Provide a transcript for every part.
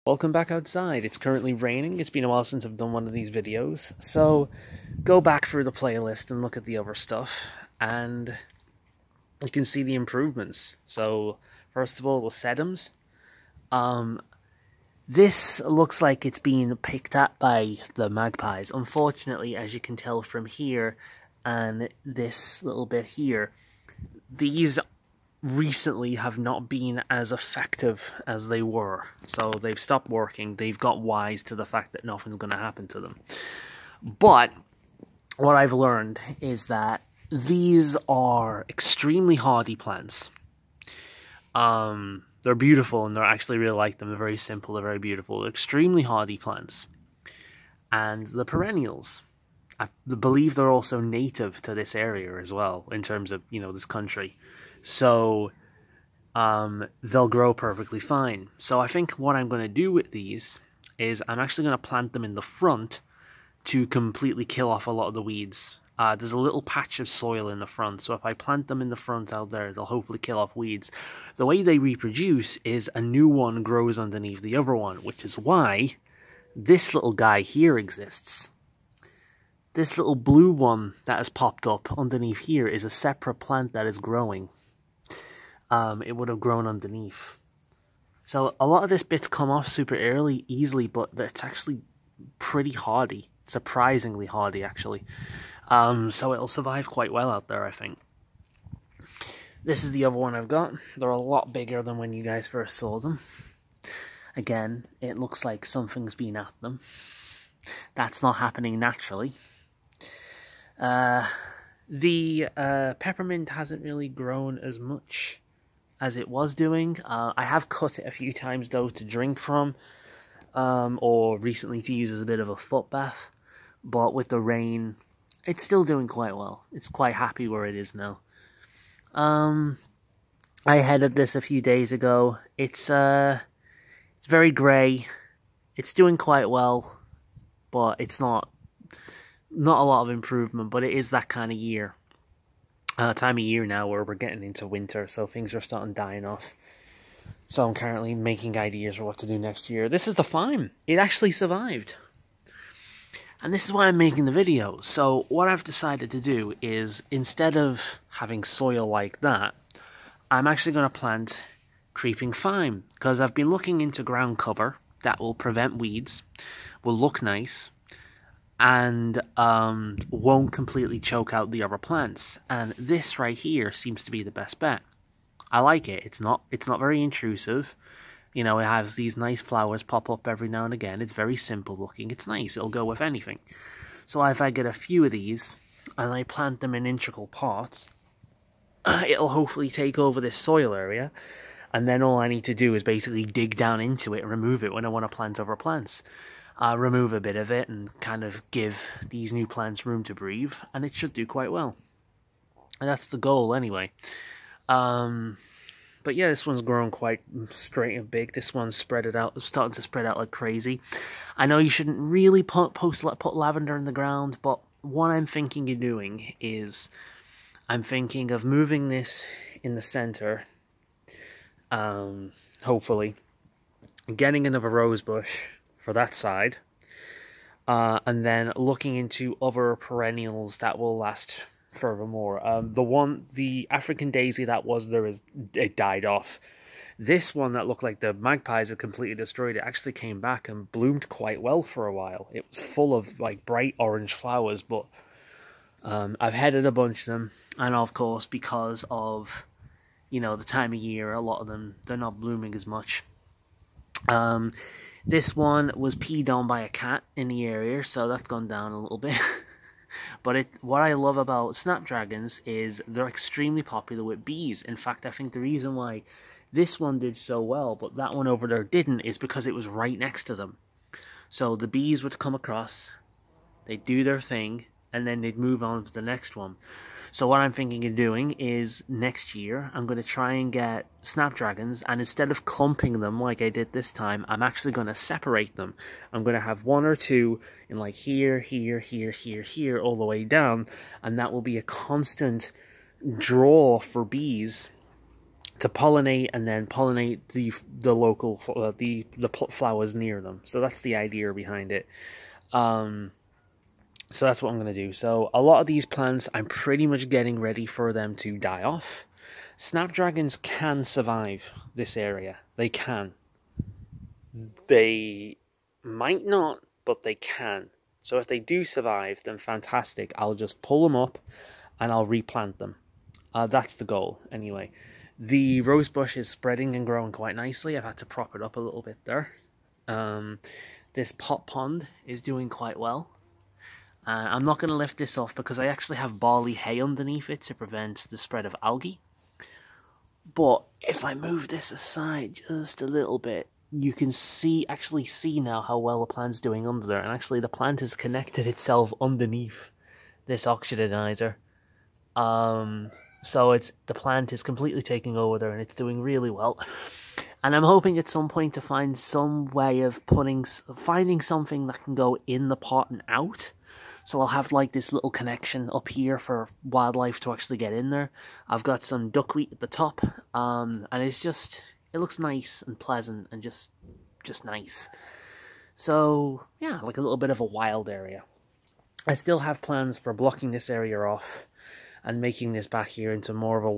Welcome back outside. It's currently raining. It's been a while since I've done one of these videos. So go back through the playlist and look at the other stuff and you can see the improvements. So first of all, the sedums. This looks like it's being picked at by the magpies. Unfortunately, as you can tell from here and this little bit here, these recently have not been as effective as they were. So they've stopped working. They've got wise to the fact that nothing's going to happen to them. But what I've learned is that these are extremely hardy plants. They're beautiful and they're actually really like them. They're very simple. They're very beautiful. They're extremely hardy plants. And the perennials, I believe they're also native to this area as well in terms of, this country. So they'll grow perfectly fine. So I think what I'm going to do with these is I'm actually going to plant them in the front to completely kill off a lot of the weeds. There's a little patch of soil in the front, so if I plant them in the front out there, they'll hopefully kill off weeds. The way they reproduce is a new one grows underneath the other one, which is why this little guy here exists. This little blue one that has popped up underneath here is a separate plant that is growing. It would have grown underneath. So a lot of this bit's come off super easily, but it's actually pretty hardy. Surprisingly hardy, actually. So it'll survive quite well out there, I think. This is the other one I've got. They're a lot bigger than when you guys first saw them. Again, it looks like something's been at them. That's not happening naturally. The peppermint hasn't really grown as much as it was doing. I have cut it a few times though to drink from, or recently to use as a bit of a foot bath. But with the rain, it's still doing quite well. It's quite happy where it is now. I headed this a few days ago. It's very grey. It's doing quite well, but it's not a lot of improvement. But it is that kind of year. Time of year now where we're getting into winter, so things are starting dying off. So I'm currently making ideas for what to do next year. This is the farm. It actually survived. And this is why I'm making the video. So what I've decided to do is, instead of having soil like that, I'm actually going to plant creeping thyme. Because I've been looking into ground cover that will prevent weeds, will look nice, and won't completely choke out the other plants. And this right here seems to be the best bet. I like it. It's not very intrusive. It has these nice flowers pop up every now and again. It's very simple looking. It's nice. It'll go with anything. So if I get a few of these and I plant them in integral parts, it'll hopefully take over this soil area. And then all I need to do is basically dig down into it and remove it when I want to plant other plants. Remove a bit of it and kind of give these new plants room to breathe. And it should do quite well. And that's the goal anyway. But yeah, this one's grown quite straight and big. This one's starting to spread out like crazy. I know you shouldn't really put lavender in the ground, but what I'm thinking of doing is I'm thinking of moving this in the center, hopefully, getting another rose bush for that side, and then looking into other perennials that will last furthermore. The African daisy that was there, it died off. This one that looked like the magpies had completely destroyed it actually came back and bloomed quite well for a while. It was full of like bright orange flowers, but I've headed a bunch of them, and of course because of the time of year, a lot of them, they're not blooming as much. This one was peed on by a cat in the area, so that's gone down a little bit. But what I love about snapdragons is they're extremely popular with bees. In fact, I think the reason why this one did so well, but that one over there didn't, is because it was right next to them. So the bees would come across, they'd do their thing, and then they'd move on to the next one. So what I'm thinking of doing is next year, I'm going to try and get snapdragons, and instead of clumping them like I did this time, I'm actually going to separate them. I'm going to have one or two in like here, here, here, here, here, all the way down, and that will be a constant draw for bees to pollinate and then pollinate the local the flowers near them. So that's the idea behind it. So that's what I'm going to do. So a lot of these plants, I'm pretty much getting ready for them to die off. Snapdragons can survive this area. They can. They might not, but they can. So if they do survive, then fantastic. I'll just pull them up and I'll replant them. That's the goal, anyway. The rosebush is spreading and growing quite nicely. I've had to prop it up a little bit there. This pot pond is doing quite well. I'm not going to lift this off because I actually have barley hay underneath it to prevent the spread of algae. But if I move this aside just a little bit, you can actually see now how well the plant's doing under there. And actually the plant has connected itself underneath this oxidizer. So the plant is completely taking over there and it's doing really well. And I'm hoping at some point to find some way of finding something that can go in the pot and out. So I'll have like this little connection up here for wildlife to actually get in there. I've got some duckweed at the top, and it looks nice and pleasant and just nice. So yeah, like a little bit of a wild area. I still have plans for blocking this area off and making this back here into more of a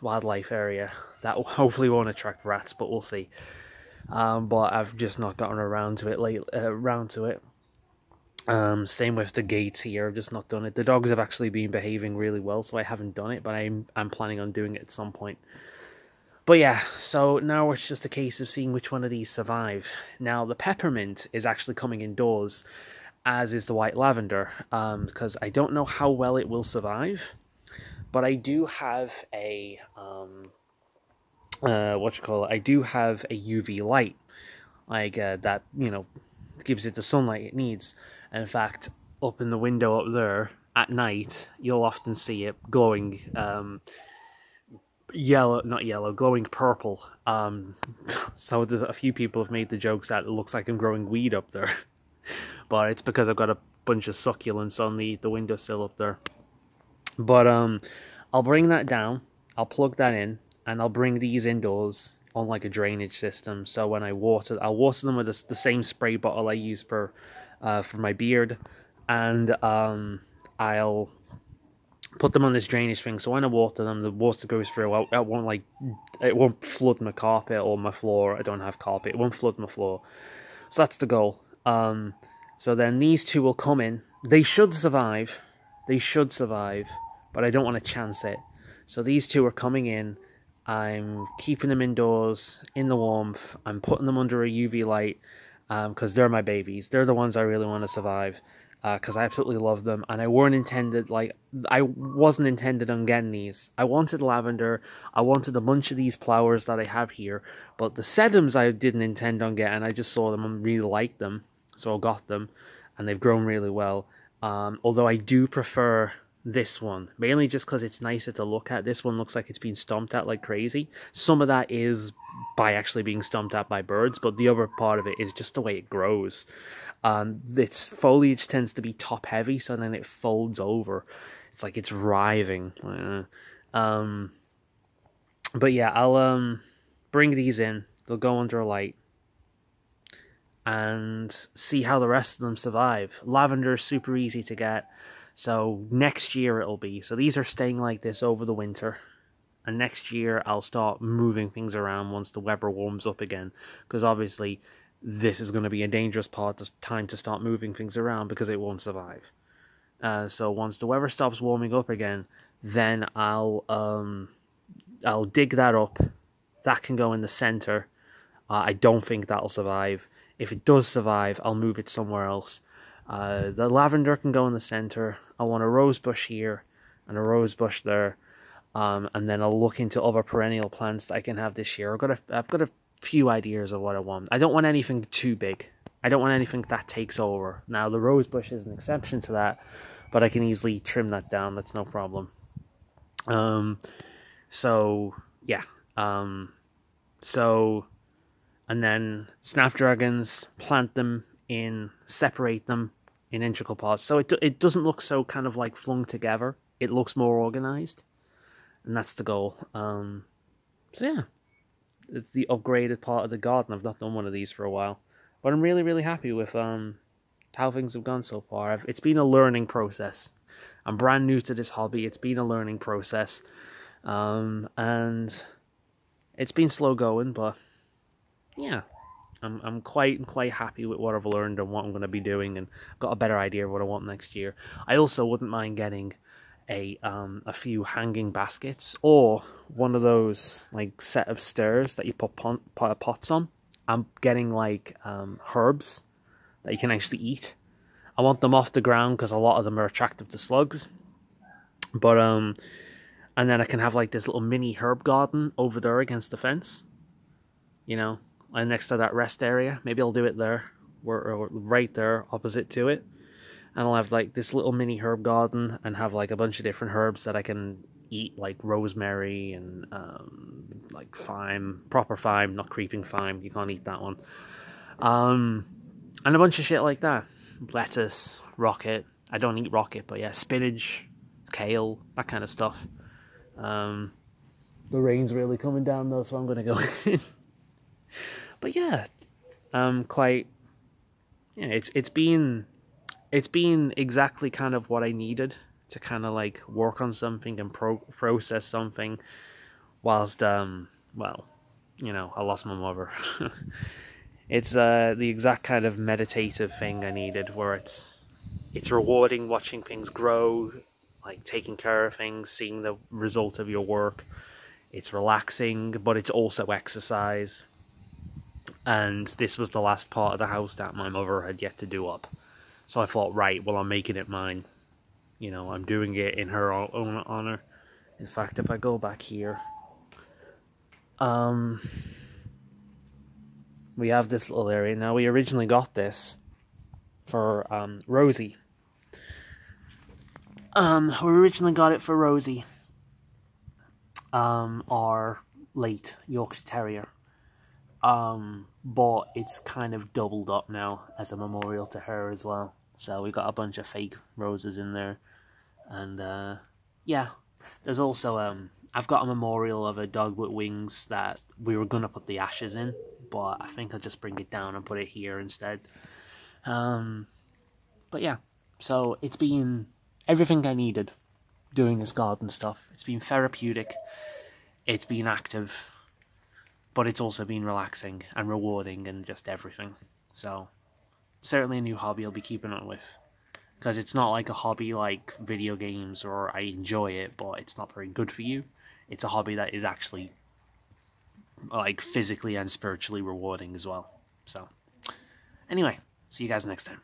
wildlife area. That hopefully won't attract rats, but we'll see. But I've just not gotten around to it same with the gates here. I've just not done it. The dogs have actually been behaving really well, so I haven't done it, but I'm planning on doing it at some point. But yeah, so now it's just a case of seeing which one of these survive. Now the peppermint is actually coming indoors, as is the white lavender, because I don't know how well it will survive, but I do have a I do have a UV light, like that, you know, gives it the sunlight it needs. And in fact, up in the window up there at night, you'll often see it glowing glowing purple. So there's a few people have made the jokes that it looks like I'm growing weed up there. But it's because I've got a bunch of succulents on the windowsill up there. But I'll bring that down, I'll plug that in, and I'll bring these indoors on like a drainage system. So when I'll water them with the same spray bottle I use for my beard, and I'll put them on this drainage thing. So when I water them, the water goes through. It won't flood my carpet or my floor. I don't have carpet. It won't flood my floor. So that's the goal. So then these two will come in. They should survive. But I don't want to chance it. So these two are coming in. I'm keeping them indoors in the warmth. I'm putting them under a UV light because they're my babies. They're the ones I really want to survive because I absolutely love them. And I wasn't intended on getting these. I wanted lavender. I wanted a bunch of these flowers that I have here. But the sedums I didn't intend on getting. I just saw them and really liked them. So I got them. And they've grown really well. Although I do prefer this one, mainly just because it's nicer to look at. This one looks like it's been stomped at like crazy. Some of that is by actually being stomped at by birds, but the other part of it is just the way it grows. Its foliage tends to be top heavy, so then it folds over. It's like it's writhing. But yeah, I'll bring these in. They'll go under a light and see how the rest of them survive. Lavender is super easy to get. So next year it'll be. So these are staying like this over the winter. And next year I'll start moving things around once the weather warms up again. Because obviously this is going to be a dangerous time to start moving things around because it won't survive. So once the weather stops warming up again, then I'll dig that up. That can go in the center. I don't think that'll survive. If it does survive, I'll move it somewhere else. The lavender can go in the center. I want a rose bush here and a rose bush there, and then I'll look into other perennial plants that I can have this year. I've got a few ideas of what I want. I don't want anything too big. I don't want anything that takes over. Now the rose bush is an exception to that, but I can easily trim that down. That's no problem. So yeah. And then snapdragons, plant them in, separate them in integral parts. So it doesn't look so kind of like flung together. It looks more organized. And that's the goal. So yeah, it's the upgraded part of the garden. I've not done one of these for a while, but I'm really, really happy with how things have gone so far. It's been a learning process. I'm brand new to this hobby. It's been a learning process, and it's been slow going, but yeah, I'm quite happy with what I've learned and what I'm going to be doing, and I've got a better idea of what I want next year. I also wouldn't mind getting a few hanging baskets or one of those like set of stairs that you put pots on. I'm getting like herbs that you can actually eat. I want them off the ground because a lot of them are attractive to slugs. But and then I can have like this little mini herb garden over there against the fence. You know, and next to that rest area. Maybe I'll do it there, or right there opposite to it. And I'll have like this little mini herb garden and have like a bunch of different herbs that I can eat, like rosemary and like thyme, proper thyme, not creeping thyme. You can't eat that one. And a bunch of shit like that. Lettuce, rocket. I don't eat rocket, but yeah, spinach, kale, that kind of stuff. The rain's really coming down though, so I'm gonna go in. But yeah, quite. Yeah, it's been exactly kind of what I needed to kind of like work on something and process something, whilst well, you know, I lost my mother. It's the exact kind of meditative thing I needed, where it's rewarding watching things grow, like taking care of things, seeing the result of your work. It's relaxing, but it's also exercise. And this was the last part of the house that my mother had yet to do up. So I thought, right, well, I'm making it mine. You know, I'm doing it in her own honor. In fact, if I go back here, we have this little area. Now, we originally got this for Rosie. We originally got it for Rosie, our late Yorkshire Terrier. But it's kind of doubled up now as a memorial to her as well. So we got a bunch of fake roses in there. And, yeah. There's also, I've got a memorial of a dog with wings that we were going to put the ashes in. But I think I'll just bring it down and put it here instead. But yeah. So it's been everything I needed doing this garden stuff. It's been therapeutic. It's been active. But it's also been relaxing and rewarding and just everything. So, certainly a new hobby I'll be keeping on with. Because it's not like a hobby like video games, or I enjoy it, but it's not very good for you. It's a hobby that is actually like physically and spiritually rewarding as well. So, anyway, see you guys next time.